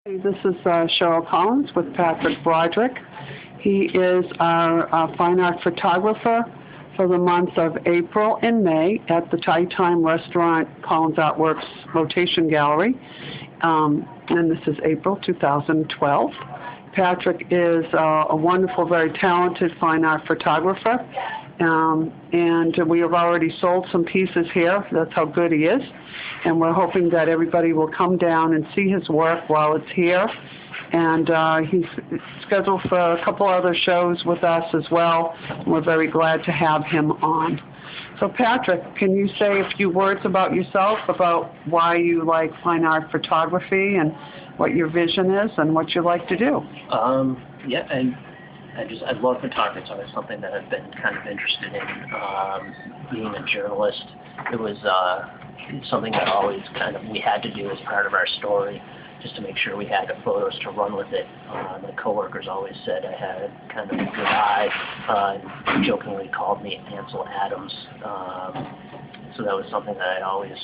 Hey, this is Cheryl Collins with Patrick Brodrick. He is our fine art photographer for the month of April and May at the Thai Time Restaurant Collins Artworks Rotation Gallery. And this is April 2012. Patrick is a wonderful, very talented fine art photographer. And we have already sold some pieces here. That's how good he is. And we're hoping that everybody will come down and see his work while it's here. And he's scheduled for a couple other shows with us as well. And we're very glad to have him on. So Patrick, can you say a few words about yourself, about why you like fine art photography and what your vision is and what you like to do? I love photography. It's always something that I've been kind of interested in. Being a journalist, it was something that always we had to do as part of our story, just to make sure we had the photos to run with it. My coworkers always said I had kind of a good eye, and jokingly called me Ansel Adams. So that was something that I always,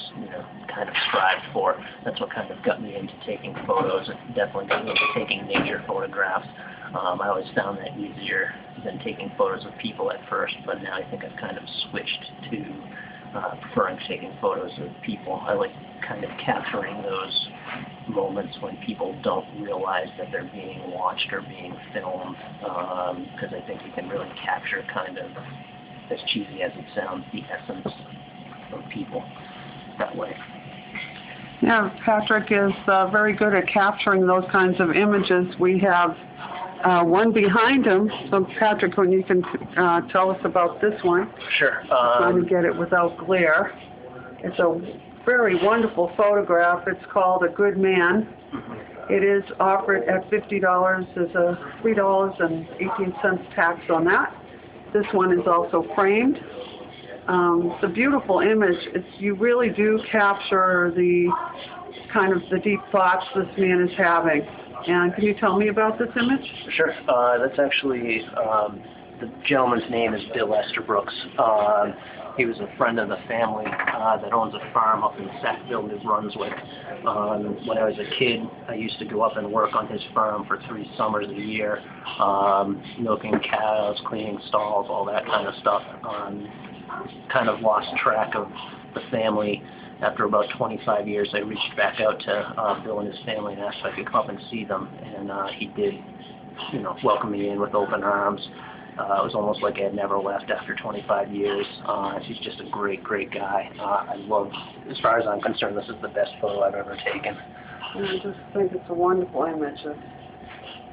kind of strived for. That's what kind of got me into taking photos. It definitely got me into taking nature photographs. I always found that easier than taking photos of people at first, but now I think I've kind of switched to preferring taking photos of people. I like kind of capturing those moments when people don't realize that they're being watched or being filmed, because I think you can really capture kind of, as cheesy as it sounds, the essence of people that way. Yeah, Patrick is very good at capturing those kinds of images. We have one behind him. So Patrick, when you can tell us about this one. Sure. Trying to get it without glare. It's a very wonderful photograph. It's called A Good Man. It is offered at $50. There's a $3.18 tax on that. This one is also framed. It's a beautiful image. You really do capture the kind of the deep thoughts this man is having. And can you tell me about this image? Sure. That's actually, the gentleman's name is Bill Esterbrooks. He was a friend of the family that owns a farm up in Sackville, New Brunswick. When I was a kid, I used to go up and work on his farm for 3 summers a year, milking cows, cleaning stalls, all that kind of stuff. Kind of lost track of the family. After about 25 years, I reached back out to Bill and his family and asked if I could come up and see them, and he did, welcome me in with open arms. It was almost like I had never left after 25 years. He's just a great, great guy. I love, as far as I'm concerned, this is the best photo I've ever taken. I just think it's a wonderful image. It's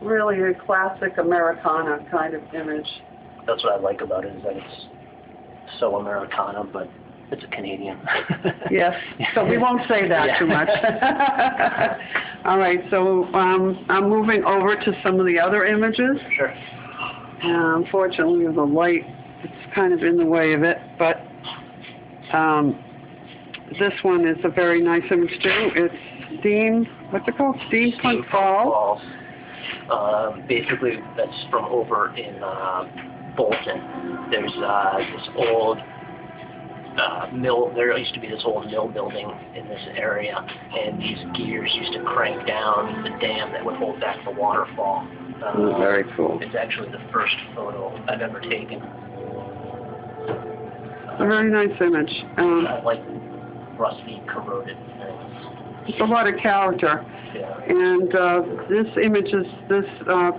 really a classic Americana kind of image. That's what I like about it, is that it's so Americana, but it's a Canadian. Yes, so we won't say that too much. All right, so I'm moving over to some of the other images. Sure. Unfortunately, the light, it's kind of in the way of it, but this one is a very nice image too. It's what's it called? Steampunk Falls. Basically, that's from over in Bolton. There's this old mill. There used to be this old mill building in this area, and these gears used to crank down the dam that would hold back the waterfall. Very cool. It's actually the first photo I've ever taken. A very nice image. I like rusty, corroded things. It's a lot of character. Yeah. And this image is this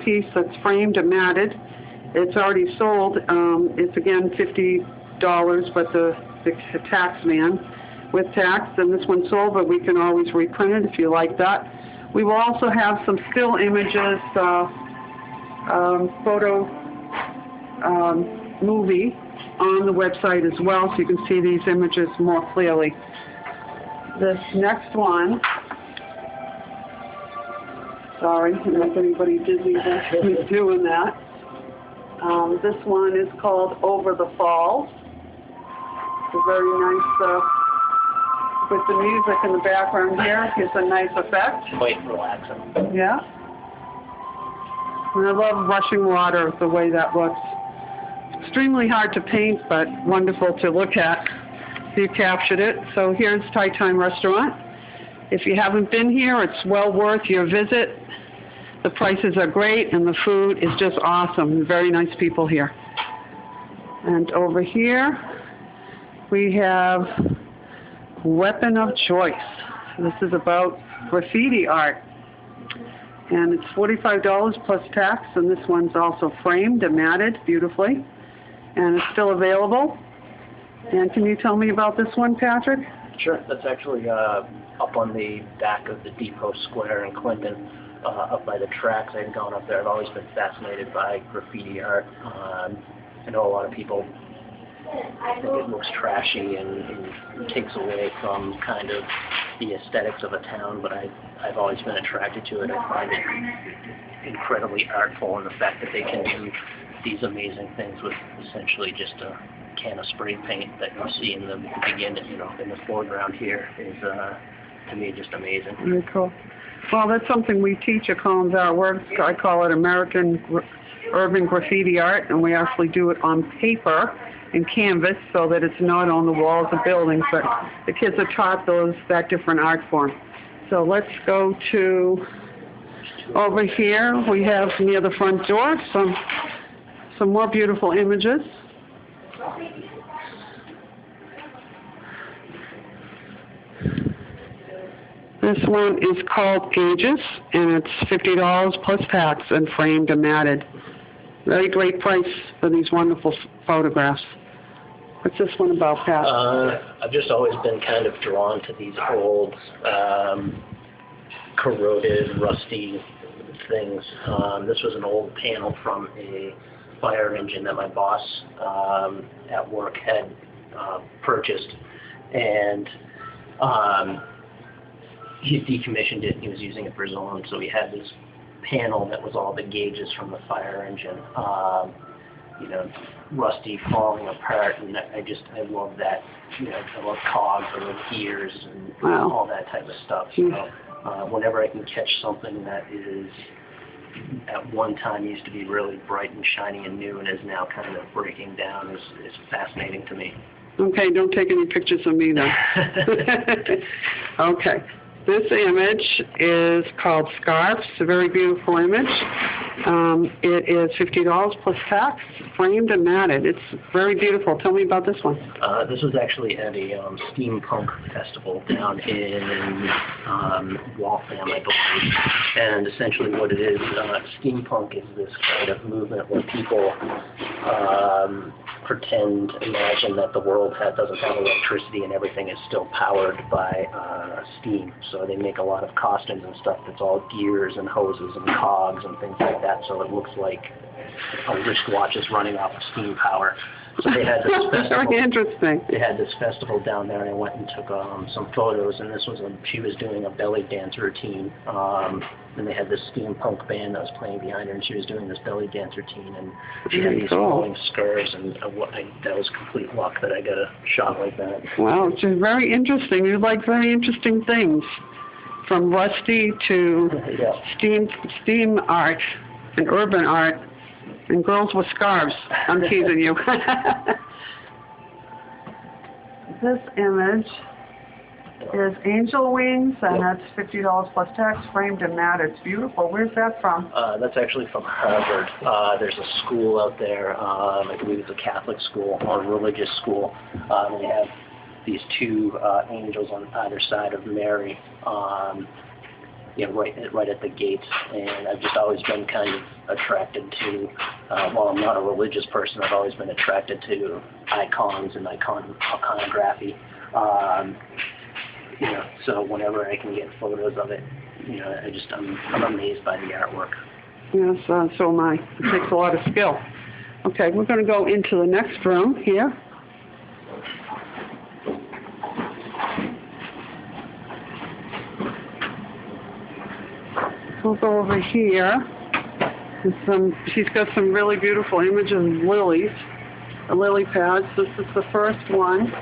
piece that's framed and matted. It's already sold. It's again $50, but the tax man with tax, and this one's sold, but we can always reprint it if you like that. We will also have some still images, photo movie on the website as well, so you can see these images more clearly. This next one, sorry, I don't know if anybody dizzy with doing that. This one is called Over the Falls. It's a very nice, with the music in the background here, gives a nice effect. Quite relaxing. Yeah. And I love rushing water, the way that looks. Extremely hard to paint, but wonderful to look at. You captured it. So here's Thai Time Restaurant. If you haven't been here, it's well worth your visit. The prices are great, and the food is just awesome. Very nice people here. And over here, we have Weapon of Choice. This is about graffiti art. And it's $45 plus tax, and this one's also framed and matted beautifully. And it's still available. And can you tell me about this one, Patrick? Sure. That's actually up on the back of the Depot Square in Clinton, up by the tracks. I've gone up there. I've always been fascinated by graffiti art. I know a lot of people think it looks trashy and takes away from kind of the aesthetics of a town, but I've always been attracted to it. I find it incredibly artful, and the fact that they can do these amazing things with essentially just a can of spray paint that you see in the beginning, in the foreground here is, to me, just amazing. Very cool. Well, that's something we teach at Collins Art Works. I call it American Urban Graffiti Art, and we actually do it on paper and canvas so that it's not on the walls of buildings, but the kids are taught that different art form. So let's go to over here. We have near the front door some more beautiful images. This one is called Ages, and it's $50 plus tax and framed and matted. Very great price for these wonderful photographs. What's this one about, Pat? I've just always been kind of drawn to these old, corroded, rusty things. This was an old panel from a fire engine that my boss at work had purchased, and he decommissioned it and he was using it for his own, so he had this panel that was all the gauges from the fire engine, rusty, falling apart, and I love that. I love cogs, I love gears, and all that type of stuff. So whenever I can catch something that is at one time used to be really bright and shiny and new and is now kind of breaking down is fascinating to me. Okay, don't take any pictures of me then. Okay. This image is called Scarves. It's a very beautiful image. It is $50 plus tax, framed and matted. It's very beautiful. Tell me about this one. This was actually at a steampunk festival down in Waltham, I believe. And essentially what it is, steampunk is this kind of movement where people imagine that the world doesn't have electricity and everything is still powered by steam. So they make a lot of costumes and stuff that's all gears and hoses and cogs and things like that, so it looks like a wristwatch is running off of steam power. So they had this festival. Very interesting. They had this festival down there, and I went and took some photos. And this was she was doing a belly dance routine. And they had this steampunk band that was playing behind her, and she was doing this belly dance routine. And she had these flowing skirts, and that was complete luck that I got a shot like that. Wow, it's just very interesting. You like very interesting things, from rusty to steam art and urban art. And girls with scarves. I'm teasing you. This image is Angel Wings, and that's $50 plus tax, framed and matted. It's beautiful. Where's that from? That's actually from Harvard. There's a school out there, I believe it's a Catholic school or a religious school. They have these two angels on either side of Mary. Right at the gates, and I've just always been kind of attracted to, while I'm not a religious person, I've always been attracted to icons and iconography. So whenever I can get photos of it, I'm amazed by the artwork. Yes, so am I. It takes a lot of skill. Okay, we're going to go into the next room here. We'll go over here. She's got some really beautiful images of lilies, lily pads. This is the first one,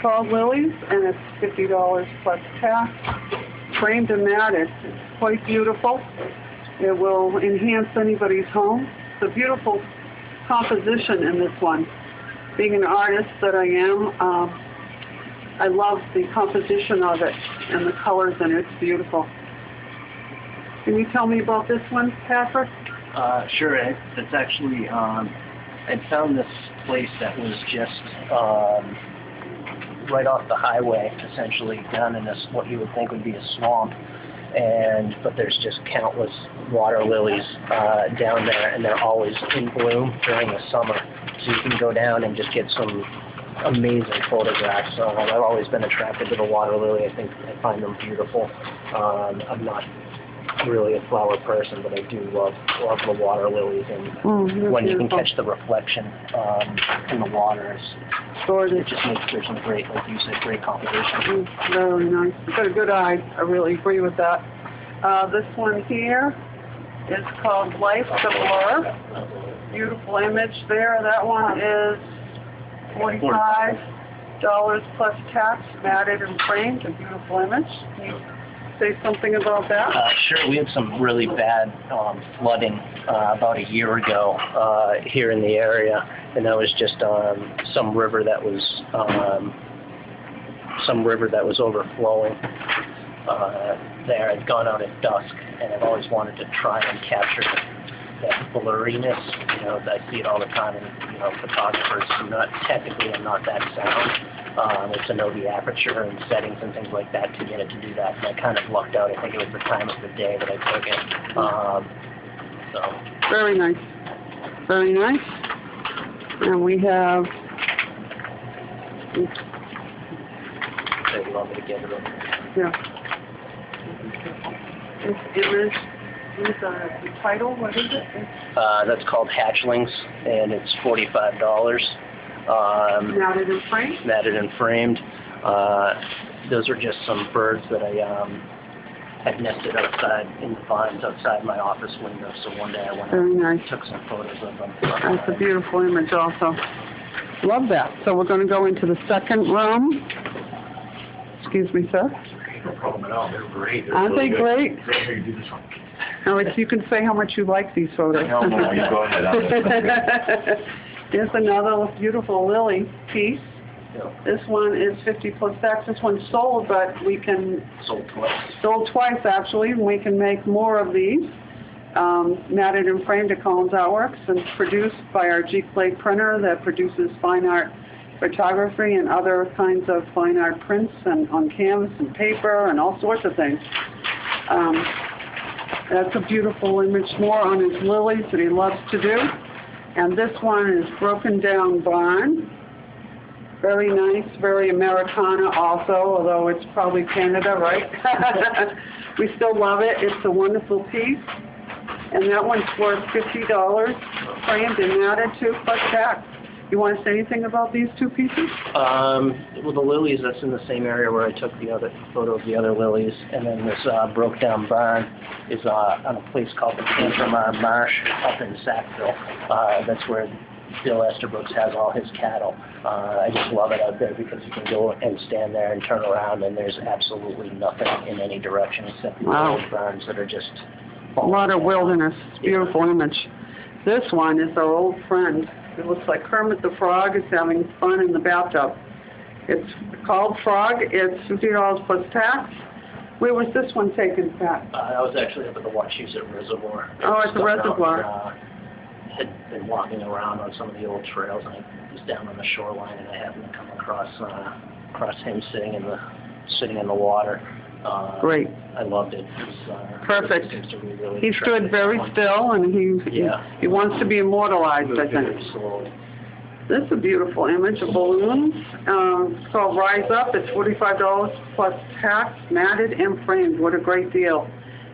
called Lilies, and it's $50 plus tax, framed and matted. It's quite beautiful. It will enhance anybody's home. It's a beautiful composition in this one. Being an artist that I am, I love the composition of it and the colors in it. It's beautiful. Can you tell me about this one, Patrick? Sure. It's actually, I found this place that was just right off the highway, essentially, down in this, what you would think would be a swamp. But there's just countless water lilies down there, and they're always in bloom during the summer. So you can go down and just get some amazing photographs. I've always been attracted to the water lily. I find them beautiful. I'm not really a flower person, but I do love the water lilies, and when you can catch the reflection in the water, it just makes for some great, like you said, great composition. Very nice. You've got a good eye. I really agree with that. This one here is called Life to Blur. Beautiful image there. That one is $45 plus tax, matted and framed. A beautiful image. Can you say something about that? Sure. We had some really bad flooding about a year ago here in the area, and that was just some river that was overflowing there. I'd gone out at dusk, and I've always wanted to try and capture that blurriness. You know, I see it all the time in photographers. I'm not that sound. To know the aperture and settings and things like that to get it to do that. And I kind of lucked out. I think it was the time of the day that I took it. Very nice. Very nice. And we have... You want me to get it over? Yeah. This image, the title, what is it? That's called Hatchlings, and it's $45. Matted and framed? Matted and framed. Those are just some birds that I had nested outside in the vines outside my office window. So one day I went and took some photos of them. That's a beautiful image also. Love that. So we're going to go into the second room. Excuse me, sir. No problem at all. They're great. Aren't they great? Here, you do this one. Now, you can say how much you like these photos. No, you go ahead. Here's another beautiful lily piece. Yeah. This one is 50 plus tax. This one's sold, but we can... Sold twice. Sold twice, actually, and we can make more of these. Matted and framed at Collins Artworks and produced by our G-Clay printer that produces fine art photography and other kinds of fine art prints and on canvas and paper and all sorts of things. That's a beautiful image, more on his lilies that he loves to do. And this one is Broken Down Barn. Very nice, very Americana also, although it's probably Canada, right? We still love it. It's a wonderful piece. And that one's worth $50, framed and matted too, plus tax. You want to say anything about these two pieces? Well, the lilies, that's in the same area where I took the other photo of the other lilies. And then this Broke Down Barn is on a place called the Tantramar Marsh up in Sackville. That's where Bill Estabrooks has all his cattle. I just love it out there because you can go and stand there and turn around and there's absolutely nothing in any direction except the old barns that are just... A lot of wilderness. It's a beautiful image. This one is our old friend. It looks like Kermit the Frog is having fun in the bathtub. It's called Frog. It's $50 plus tax. Where was this one taken, Pat? I was actually up at the Wachusett Reservoir. Oh, at the reservoir. Had been walking around on some of the old trails, and I was down on the shoreline, and I happened to come across him sitting in the water. Great. I loved it. Perfect. Really he stood very still, and he wants to be immortalized, I think. Very slowly. This is a beautiful image of balloons. It's called Rise Up. It's $45 plus tax, matted and framed. What a great deal.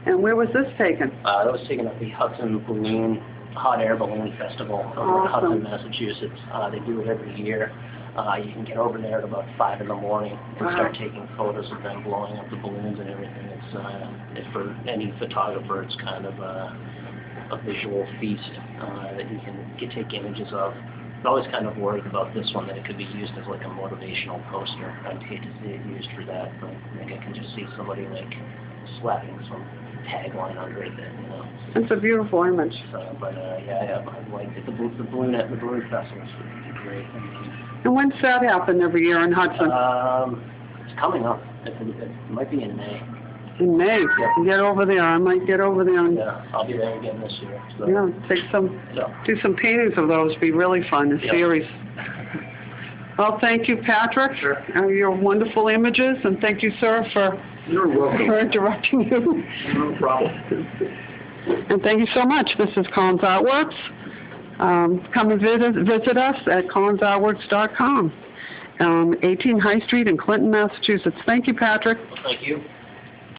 And where was this taken? That was taken at the Hudson Hot Air Balloon Festival over in Hudson, Massachusetts. They do it every year. You can get over there at about 5 in the morning and start taking photos of them blowing up the balloons and everything. It's for any photographer, it's kind of a visual feast that you can take images of. I'm always kind of worried about this one, that it could be used as like a motivational poster. I'd hate to see it used for that, but I think I can just see somebody like slapping some tagline under it. It's a beautiful image. Yeah, I liked it. The balloon at the balloon festival was great. And when's that happen every year in Hudson? It's coming up. It might be in May. In May, Yeah. get over there. I might get over there and, Yeah, I'll be there again this year. So. yeah, do some paintings of those. Be really fun, a Yeah. series. Well, thank you, Patrick. Sure. Your wonderful images, and thank you, sir, for You're welcome. directing you. No problem. And thank you so much. This is Collins Artworks. Come and visit us at collinsartworks.com, 18 High Street in Clinton, Massachusetts. Thank you, Patrick. Well, thank you.